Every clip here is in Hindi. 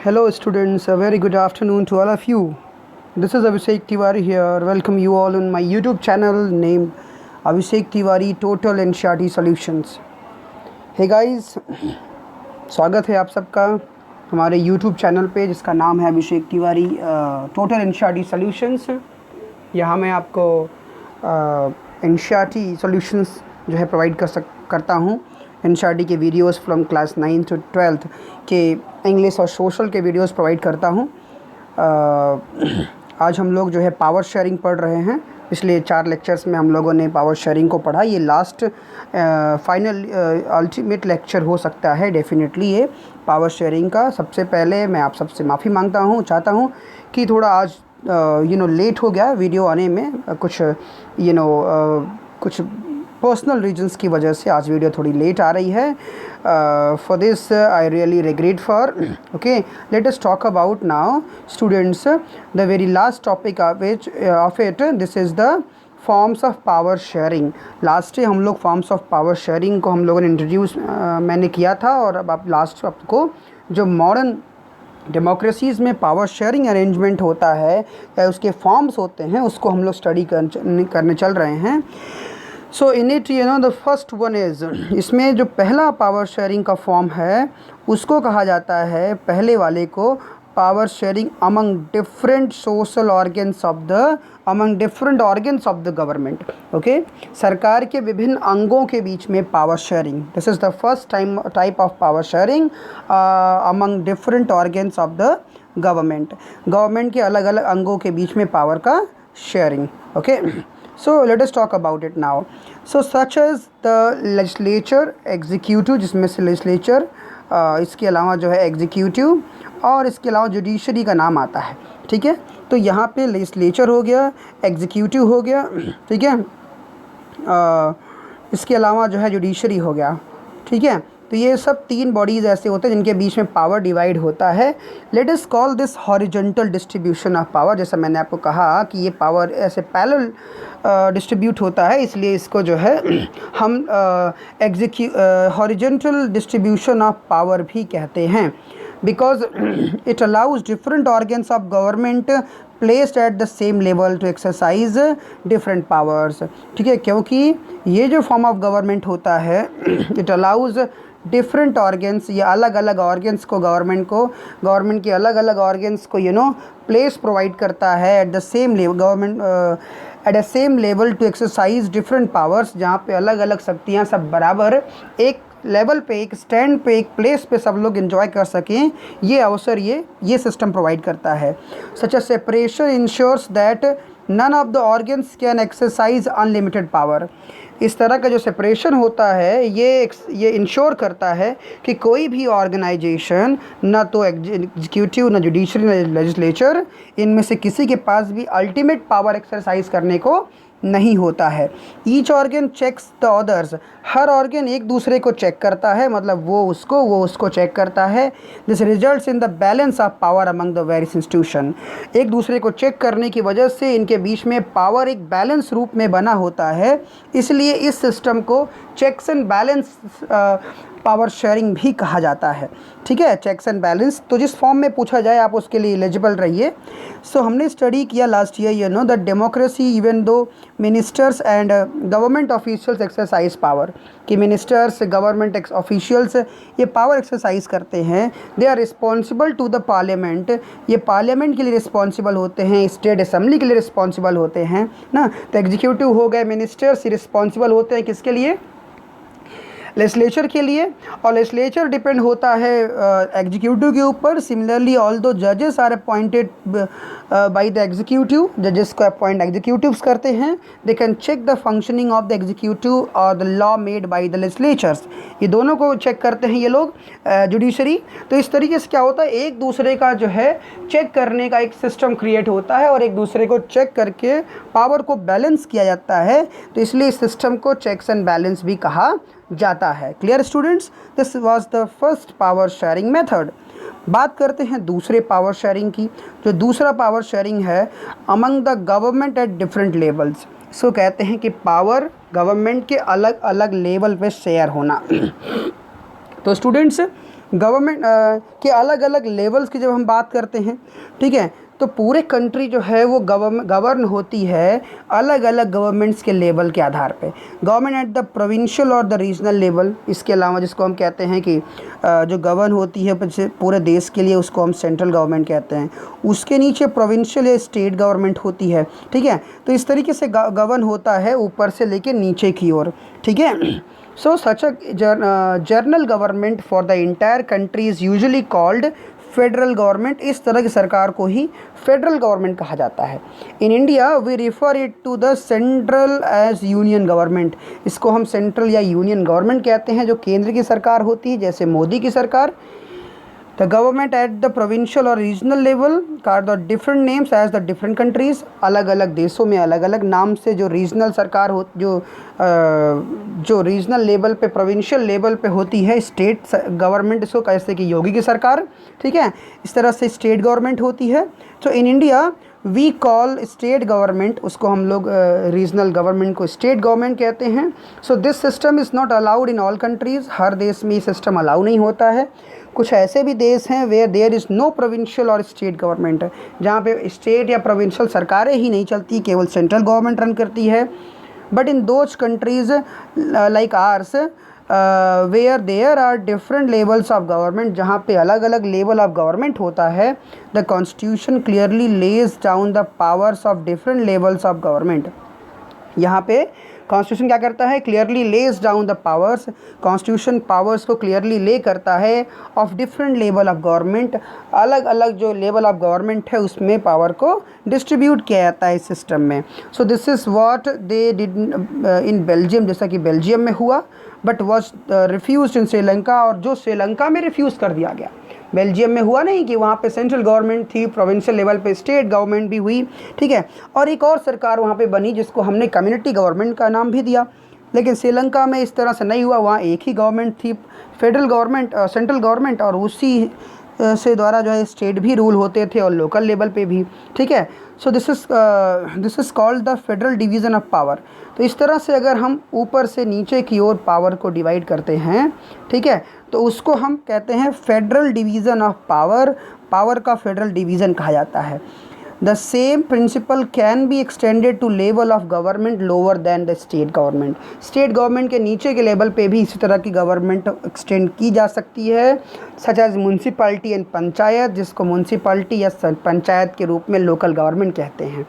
Hello students, a very good afternoon to all of you. This is Abhishek Tiwari here. Welcome you all on my YouTube channel named Abhishek Tiwari Total NCERT Solutions. Hey guys, स्वागत है आप सबका हमारे YouTube चैनल पे जिसका नाम है Abhishek Tiwari total NCERT solutions. यहाँ मैं आपको NCERT सॉल्यूशंस जो है प्रोवाइड करता हूँ। NCERT के वीडियोस फ्रॉम क्लास 9 to 12 के इंग्लिश और सोशल के वीडियोस प्रोवाइड करता हूँ। आज हम लोग जो है पावर शेयरिंग पढ़ रहे हैं। पिछले 4 लेक्चर्स में हम लोगों ने पावर शेयरिंग को पढ़ा। ये लास्ट फाइनल अल्टीमेट लेक्चर हो सकता है डेफिनेटली ये पावर शेयरिंग का। सबसे पहले मैं आप सबसे माफ़ी मांगता हूँ, चाहता हूँ कि थोड़ा आज लेट हो गया वीडियो आने में। कुछ कुछ पर्सनल रीजंस की वजह से आज वीडियो थोड़ी लेट आ रही है। For this I really regret for. Okay, let us talk about now students the very last topic of it. This is the forms of power sharing. Last day हम लोग फॉर्म्स ऑफ पावर शेयरिंग को हम लोगों ने इंट्रोड्यूस मैंने किया था, और अब आप लास्ट आपको जो मॉडर्न डेमोक्रेसीज़ में पावर शेयरिंग अरेंजमेंट होता है या उसके फॉर्म्स होते हैं उसको हम लोग स्टडी करने चल रहे हैं। So in it the first one is, इसमें जो पहला पावर शेयरिंग का फॉर्म है उसको कहा जाता है, पहले वाले को, power sharing among different social organs of the government. Okay, सरकार के विभिन्न अंगों के बीच में power sharing. This is the first type of power sharing among different organs of the government के अलग अलग अंगों के बीच में पावर का sharing. Okay, so let us talk about it now. So such as the legislature, executive, जिसमें से legislature, इसके अलावा जो है executive, और इसके अलावा जुडिशरी का नाम आता है। ठीक है, तो यहाँ पे legislature हो गया, executive हो गया, ठीक है, इसके अलावा जो है जुडिशरी हो गया। ठीक है, तो ये सब 3 बॉडीज़ ऐसे होते हैं जिनके बीच में पावर डिवाइड होता है। Late us call this horizontal distribution of power. जैसा मैंने आपको कहा कि ये पावर ऐसे पैरेलल डिस्ट्रीब्यूट होता है, इसलिए इसको जो है हम हॉरिजॉन्टल डिस्ट्रीब्यूशन ऑफ पावर भी कहते हैं। Because it allows different organs of government placed at the same level to exercise different powers. ठीक है, क्योंकि ये जो फॉर्म ऑफ गवर्नमेंट होता है इट अलाउज डिफरेंट ऑर्गन्स, ये अलग अलग ऑर्गन्स को गवर्नमेंट के अलग अलग ऑर्गन्स को प्लेस प्रोवाइड करता है at the same level at the same level to exercise different powers, जहाँ पे अलग अलग शक्तियाँ सब बराबर एक लेवल पे, एक स्टैंड पे, एक प्लेस पे सब लोग एंजॉय कर सकें, ये अवसर ये सिस्टम प्रोवाइड करता है। Such a separation ensures that none of the organs can exercise unlimited power. इस तरह का जो सेपरेशन होता है ये इंश्योर करता है कि कोई भी ऑर्गेनाइजेशन, ना तो एग्जीक्यूटिव, ना जुडिशरी, ना लेजिस्लेचर, इनमें से किसी के पास भी अल्टीमेट पावर एक्सरसाइज करने को नहीं होता है। Each organ checks the others. हर ऑर्गन एक दूसरे को चेक करता है, मतलब वो उसको चेक करता है। This results in the balance of power among the various institution. एक दूसरे को चेक करने की वजह से इनके बीच में पावर एक बैलेंस रूप में बना होता है, इसलिए इस सिस्टम को checks and balance power sharing भी कहा जाता है। ठीक है, चेक्स एंड बैलेंस, तो जिस फॉर्म में पूछा जाए आप उसके लिए एलिजिबल रहिए। सो हमने स्टडी किया last year that democracy even though ministers and government officials exercise power, कि मिनिस्टर्स, गवर्नमेंट ऑफिशियल्स ये पावर एक्सरसाइज करते हैं। They are responsible to the parliament, ये पार्लियामेंट के लिए रिस्पॉन्सिबल होते हैं, स्टेट असेंबली के लिए रिस्पॉन्सिबल होते हैं ना। तो एग्जीक्यूटिव हो गए, मिनिस्टर्स रिस्पॉन्सिबल होते हैं किसके लिए? लेजिस्लेचर के लिए, और लेजिस्लेचर डिपेंड होता है एग्जीक्यूटिव के ऊपर। सिमिलरली ऑल दो जजेस are appointed by the executive, जजेस को अपॉइंट एग्जीक्यूटिव्स करते हैं। They can check the functioning of the executive और the law made by the legislatures, ये दोनों को चेक करते हैं ये लोग, जुडिशरी। तो इस तरीके से क्या होता है, एक दूसरे का जो है चेक करने का एक सिस्टम क्रिएट होता है और एक दूसरे को चेक करके पावर को बैलेंस किया जाता है। तो इसलिए इस सिस्टम को चेक्स एंड बैलेंस भी कहा जाता है। Clear students, this was the first power sharing method. बात करते हैं दूसरे पावर शेयरिंग की। जो दूसरा पावर शेयरिंग है among the government at different levels, इसको कहते हैं कि पावर गवर्नमेंट के अलग अलग लेवल पे शेयर होना। तो स्टूडेंट्स गवर्नमेंट के अलग अलग लेवल्स की जब हम बात करते हैं, ठीक है, तो पूरे कंट्री जो है वो गवर्न होती है अलग अलग गवर्नमेंट्स के लेवल के आधार पे। गवर्नमेंट एट द प्रोविंशियल और द रीजनल लेवल, इसके अलावा जिसको हम कहते हैं कि जो गवर्न होती है पूरे देश के लिए, उसको हम सेंट्रल गवर्नमेंट कहते हैं। उसके नीचे प्रोविंशियल या स्टेट गवर्नमेंट होती है, ठीक है। तो इस तरीके से गवर्न होता है ऊपर से लेके नीचे की ओर, ठीक है। So such a general government for the entire country is usually called federal government. इस तरह की सरकार को ही फेडरल गवर्नमेंट कहा जाता है। In India we refer it to the central as union government. इसको हम सेंट्रल या यूनियन गवर्नमेंट कहते हैं, जो केंद्र की सरकार होती है, जैसे मोदी की सरकार। The government at the provincial और regional level car the different names as the different countries. अलग अलग देशों में अलग अलग नाम से जो रीजनल सरकार हो, जो रीजनल लेवल पे, प्रोविंशियल लेवल पे होती है स्टेट गवर्नमेंट, इसको कैसे कि योगी की सरकार, ठीक है, इस तरह से स्टेट गवर्नमेंट होती है। तो in India we call state government, उसको हम लोग रीजनल गवर्नमेंट को स्टेट गवर्नमेंट कहते हैं। So this system is not allowed in all countries. हर देश में ये सिस्टम अलाउ नहीं होता है। कुछ ऐसे भी देश हैं where there is no provincial और स्टेट गवर्नमेंट, जहाँ पे स्टेट या प्रोविंशियल सरकारें ही नहीं चलती, केवल सेंट्रल गवर्नमेंट रन करती है। But in those countries like ours where there are different levels of government, जहाँ पे अलग अलग लेवल ऑफ गवर्नमेंट होता है, the constitution clearly lays down the powers of different levels of government. यहाँ पे कॉन्स्टिट्यूशन क्या करता है? Clearly lays down the powers, constitution powers को क्लियरली ले करता है of different level of government. अलग अलग जो लेवल ऑफ गवर्नमेंट है उसमें पावर को डिस्ट्रीब्यूट किया जाता है इस सिस्टम में। So this is what they did in Belgium, जैसा कि बेल्जियम में हुआ, but was refuge in Sri Lanka, और जो श्रीलंका में रिफ्यूज़ कर दिया गया। बेल्जियम में हुआ नहीं कि वहाँ पे सेंट्रल गवर्नमेंट थी, प्रोविंशियल लेवल पे स्टेट गवर्नमेंट भी हुई, ठीक है, और एक और सरकार वहाँ पे बनी जिसको हमने कम्युनिटी गवर्नमेंट का नाम भी दिया। लेकिन श्रीलंका में इस तरह से नहीं हुआ, वहाँ एक ही गवर्नमेंट थी, फेडरल गवर्नमेंट, सेंट्रल गवर्नमेंट, और उसी से द्वारा जो है स्टेट भी रूल होते थे और लोकल लेवल पे भी, ठीक है। So this is called the federal division of power. तो इस तरह से अगर हम ऊपर से नीचे की ओर पावर को डिवाइड करते हैं, ठीक है, तो उसको हम कहते हैं federal division of power. Power का फेडरल डिवीज़न कहा जाता है। The same principle can be extended to level of government lower than the state government. State government के नीचे के लेवल पे भी इसी तरह की गवर्नमेंट एक्सटेंड की जा सकती है, such as municipality and panchayat, जिसको म्यूनसिपैलिटी या पंचायत के रूप में लोकल गवर्नमेंट कहते हैं।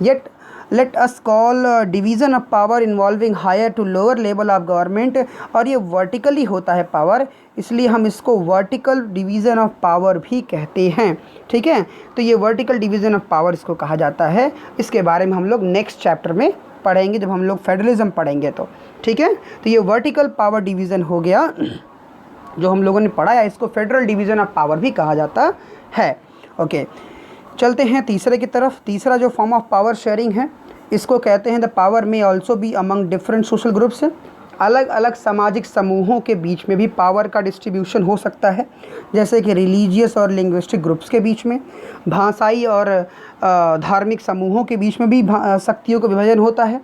Yet let us call division of power involving higher to lower level of government, और ये वर्टिकली होता है पावर, इसलिए हम इसको वर्टिकल डिवीज़न ऑफ पावर भी कहते हैं, ठीक है। तो ये वर्टिकल डिवीज़न ऑफ पावर इसको कहा जाता है। इसके बारे में हम लोग नेक्स्ट चैप्टर में पढ़ेंगे, जब हम लोग फेडरलिज्म पढ़ेंगे तो, ठीक है। तो ये वर्टिकल पावर डिवीज़न हो गया जो हम लोगों ने पढ़ा है, इसको फेडरल डिवीज़न ऑफ पावर भी कहा जाता है। ओके, चलते हैं तीसरे की तरफ। तीसरा जो फॉर्म ऑफ पावर शेयरिंग है, इसको कहते हैं द पावर में also be among different social groups. अलग अलग सामाजिक समूहों के बीच में भी पावर का डिस्ट्रीब्यूशन हो सकता है, जैसे कि रिलीजियस और लिंग्विस्टिक ग्रुप्स के बीच में, भाषाई और धार्मिक समूहों के बीच में भी शक्तियों का विभाजन होता है।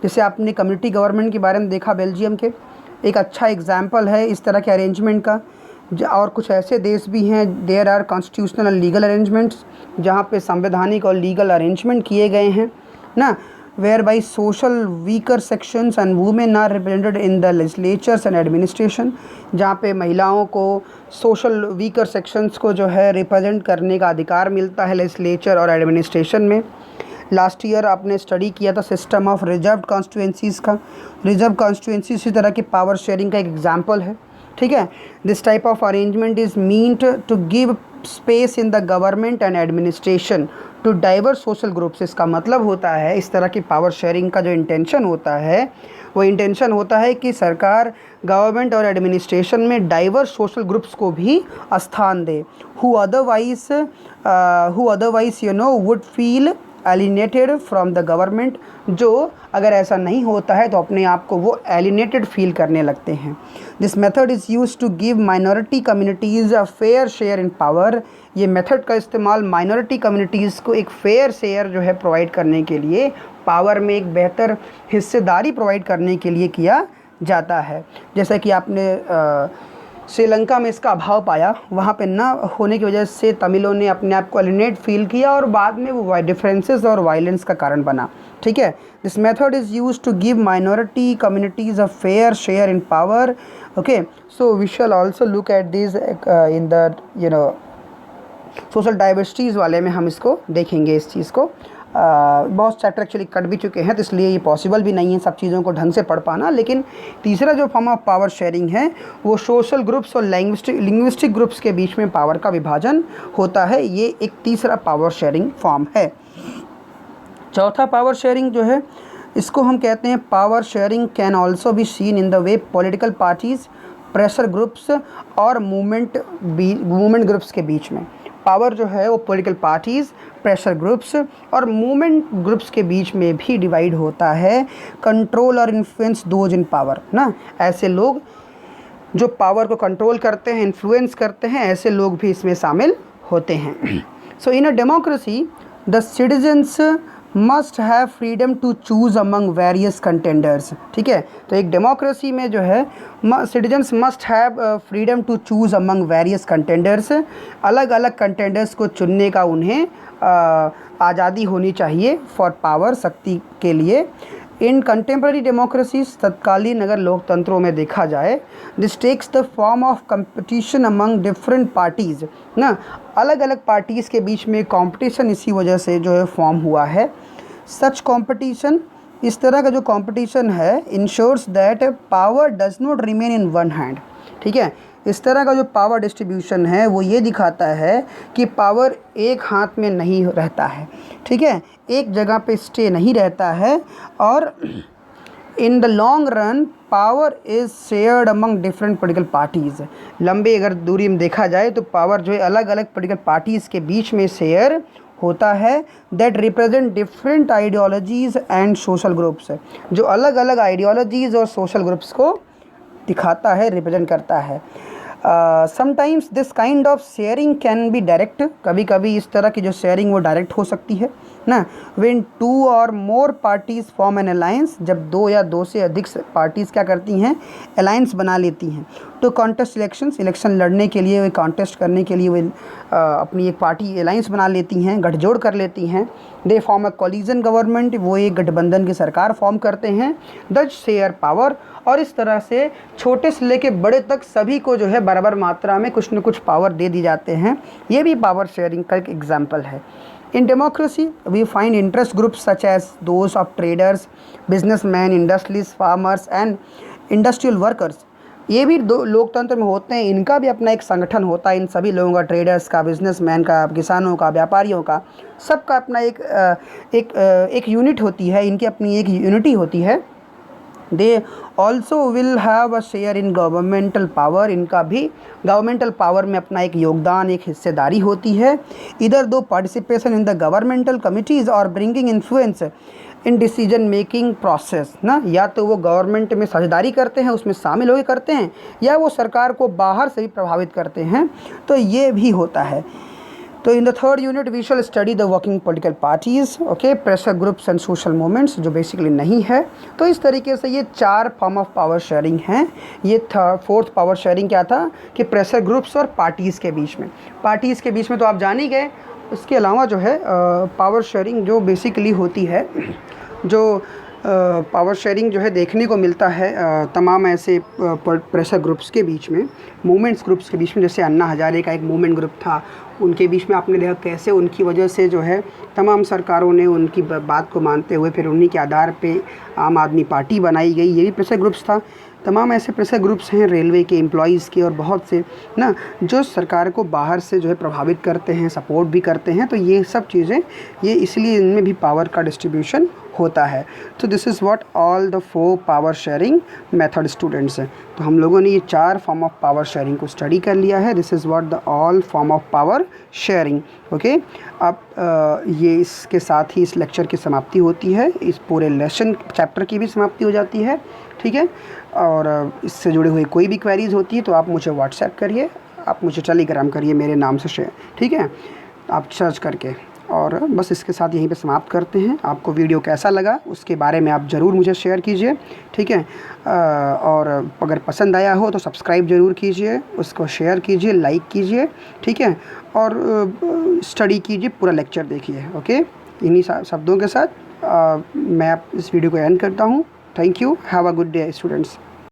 जैसे आपने कम्युनिटी गवर्नमेंट के बारे में देखा, बेल्जियम के एक अच्छा एग्जाम्पल है इस तरह के अरेंजमेंट का। और कुछ ऐसे देश भी हैं, there are constitutional legal arrangements, जहाँ पे संवैधानिक और लीगल अरेंजमेंट किए गए हैं ना, whereby social weaker sections and women are represented in the legislatures and administration, जहाँ पे महिलाओं को, सोशल वीकर सेक्शंस को जो है रिप्रेजेंट करने का अधिकार मिलता है लेजिस्लेचर और एडमिनिस्ट्रेशन में। लास्ट ईयर आपने स्टडी किया था सिस्टम ऑफ रिजर्व कॉन्स्टिट्यूंसीज़ का। रिजर्व कॉन्स्टिट्यूंसी इसी तरह की पावर शेयरिंग का एक एग्जाम्पल है, ठीक है। This type of arrangement is meant to give space in the government and administration to diverse social groups. इसका मतलब होता है, इस तरह की पावर शेयरिंग का जो इंटेंशन होता है, वो इंटेंशन होता है कि सरकार गवर्नमेंट और एडमिनिस्ट्रेशन में डाइवर्स सोशल ग्रुप्स को भी स्थान दे, who otherwise would feel alienated from the government, जो अगर ऐसा नहीं होता है तो अपने आप को वो एलिनेटेड फील करने लगते हैं। This method is use to give minority communities a fair share in power. ये मेथड का इस्तेमाल माइनॉरिटी कम्युनिटीज़ को एक फेयर शेयर जो है प्रोवाइड करने के लिए, पावर में एक बेहतर हिस्सेदारी प्रोवाइड करने के लिए किया जाता है। जैसा कि आपने श्रीलंका में इसका अभाव पाया, वहाँ पे ना होने की वजह से तमिलों ने अपने आप को एलिनेट फील किया और बाद में वो डिफरेंसेस और वायलेंस का कारण बना। ठीक है, this method is use to give minority communities a fair share in power. Okay, so we shall also look at this in the social diversities वाले में हम इसको देखेंगे इस चीज़ को। बहुत चैप्टर एक्चुअली कट भी चुके हैं, तो इसलिए ये पॉसिबल भी नहीं है सब चीज़ों को ढंग से पढ़ पाना। लेकिन तीसरा जो फॉर्म ऑफ पावर शेयरिंग है वो सोशल ग्रुप्स और लिंग्विस्टिक ग्रुप्स के बीच में पावर का विभाजन होता है। ये एक तीसरा पावर शेयरिंग फॉर्म है। चौथा पावर शेयरिंग जो है इसको हम कहते हैं power sharing can also be seen in the way political parties, pressure groups और मूवमेंट ग्रुप्स के बीच में पावर जो है वो पॉलिटिकल पार्टीज़, प्रेशर ग्रुप्स और मूवमेंट ग्रुप्स के बीच में भी डिवाइड होता है। कंट्रोल और इन्फ्लुएंस दोज इन पावर ना, ऐसे लोग जो पावर को कंट्रोल करते हैं, इन्फ्लुएंस करते हैं, ऐसे लोग भी इसमें शामिल होते हैं। So in a democracy the citizens must have freedom to choose among various contenders. ठीक है, तो एक डेमोक्रेसी में जो है citizens must have freedom to choose among various contenders, अलग अलग कंटेंडर्स को चुनने का उन्हें आज़ादी होनी चाहिए फॉर पावर, शक्ति के लिए। इन कंटेम्प्रेरी डेमोक्रेसीज, तत्कालीन अगर लोकतंत्रों में देखा जाए, this takes the form of competition among different parties ना, अलग अलग पार्टीज़ के बीच में कंपटीशन इसी वजह से जो है फॉर्म हुआ है। सच कंपटीशन, इस तरह का जो कंपटीशन है, ensures that power does not remain in one hand. ठीक है, इस तरह का जो पावर डिस्ट्रीब्यूशन है वो ये दिखाता है कि पावर एक हाथ में नहीं रहता है। ठीक है, एक जगह पे स्टे नहीं रहता है और in the long run power is shared among different political parties. लंबे अगर दूरी में देखा जाए तो पावर जो है अलग अलग पॉलिटिकल पार्टीज़ के बीच में शेयर होता है, that represent different ideologies and social groups, जो अलग अलग आइडियोलॉजीज़ और सोशल ग्रुप्स को दिखाता है, रिप्रेजेंट करता है। Sometimes this kind of sharing can be direct, कभी कभी इस तरह की जो शेयरिंग वो डायरेक्ट हो सकती है ना। व्हेन टू और मोर पार्टीज़ फॉर्म एन अलायंस, जब दो या दो से अधिक पार्टीज़ क्या करती हैं, अलायंस बना लेती हैं टू कॉन्टेस्ट इलेक्शंस, इलेक्शन लड़ने के लिए, वे कॉन्टेस्ट करने के लिए वे अपनी एक पार्टी अलायंस बना लेती हैं, गठजोड़ कर लेती हैं। They form a collision government, वो एक गठबंधन की सरकार फॉर्म करते हैं। द शेयर पावर, और इस तरह से छोटे से लेके बड़े तक सभी को जो है बराबर मात्रा में कुछ न कुछ पावर दे दी जाते हैं। ये भी पावर शेयरिंग का एक एग्जाम्पल है। In democracy we find interest groups such as those of traders, businessman, industries, farmers and industrial workers. ये भी दो लोकतंत्र में होते हैं, इनका भी अपना एक संगठन होता है। इन सभी लोगों का, ट्रेडर्स का, बिजनेसमैन का, किसानों का, व्यापारियों का, सबका अपना एक यूनिट होती है, इनकी अपनी एक यूनिटी होती है। They also will have a share in governmental power, इनका भी गवर्नमेंटल पावर में अपना एक योगदान, एक हिस्सेदारी होती है। इधर दो participation in the governmental committees और bringing influence in decision making process ना, या तो वो गवर्नमेंट में साझेदारी करते हैं, उसमें शामिल होकर करते हैं, या वो सरकार को बाहर से भी प्रभावित करते हैं, तो ये भी होता है। तो in the third unit we shall study the working political parties, okay, pressure groups and social movements, जो बेसिकली नहीं है। तो इस तरीके से ये 4 फॉर्म ऑफ पावर शेयरिंग हैं। ये फोर्थ पावर शेयरिंग क्या था कि प्रेशर ग्रुप्स और पार्टीज़ के बीच में, पार्टीज़ के बीच में तो आप जान ही गए। इसके अलावा जो है पावर शेयरिंग जो बेसिकली होती है, जो पावर शेयरिंग जो है देखने को मिलता है तमाम ऐसे प्रेशर ग्रुप्स के बीच में, मूवमेंट्स ग्रुप्स के बीच में। जैसे अन्ना हजारे का एक मूवमेंट ग्रुप था, उनके बीच में आपने देखा कैसे उनकी वजह से जो है तमाम सरकारों ने उनकी बात को मानते हुए फिर उन्हीं के आधार पे आम आदमी पार्टी बनाई गई, ये भी प्रेशर ग्रुप्स था। तमाम ऐसे प्रेशर ग्रुप्स हैं रेलवे के एम्प्लॉयज़ के और बहुत से ना, जो सरकार को बाहर से जो है प्रभावित करते हैं, सपोर्ट भी करते हैं। तो ये सब चीज़ें, ये इसलिए इनमें भी पावर का डिस्ट्रीब्यूशन होता है। तो this is what all the 4 power sharing method students. तो हम लोगों ने ये 4 फॉर्म ऑफ पावर शेयरिंग को स्टडी कर लिया है। This is what the all form of power sharing, okay. अब ये इसके साथ ही इस लेक्चर की समाप्ति होती है, इस पूरे लेसन चैप्टर की भी समाप्ति हो जाती है, ठीक है। और इससे जुड़ी हुई कोई भी क्वेरीज़ होती है तो आप मुझे व्हाट्सएप करिए, आप मुझे टेलीग्राम करिए मेरे नाम से शेयर, ठीक है, आप सर्च करके। और बस इसके साथ यहीं पे समाप्त करते हैं। आपको वीडियो कैसा लगा उसके बारे में आप ज़रूर मुझे शेयर कीजिए, ठीक है। और अगर पसंद आया हो तो सब्सक्राइब ज़रूर कीजिए, उसको शेयर कीजिए, लाइक कीजिए, ठीक है। और स्टडी कीजिए, पूरा लेक्चर देखिए। ओके, इन्हीं शब्दों के साथ मैं इस वीडियो को एंड करता हूँ। Thank you, have a good day students.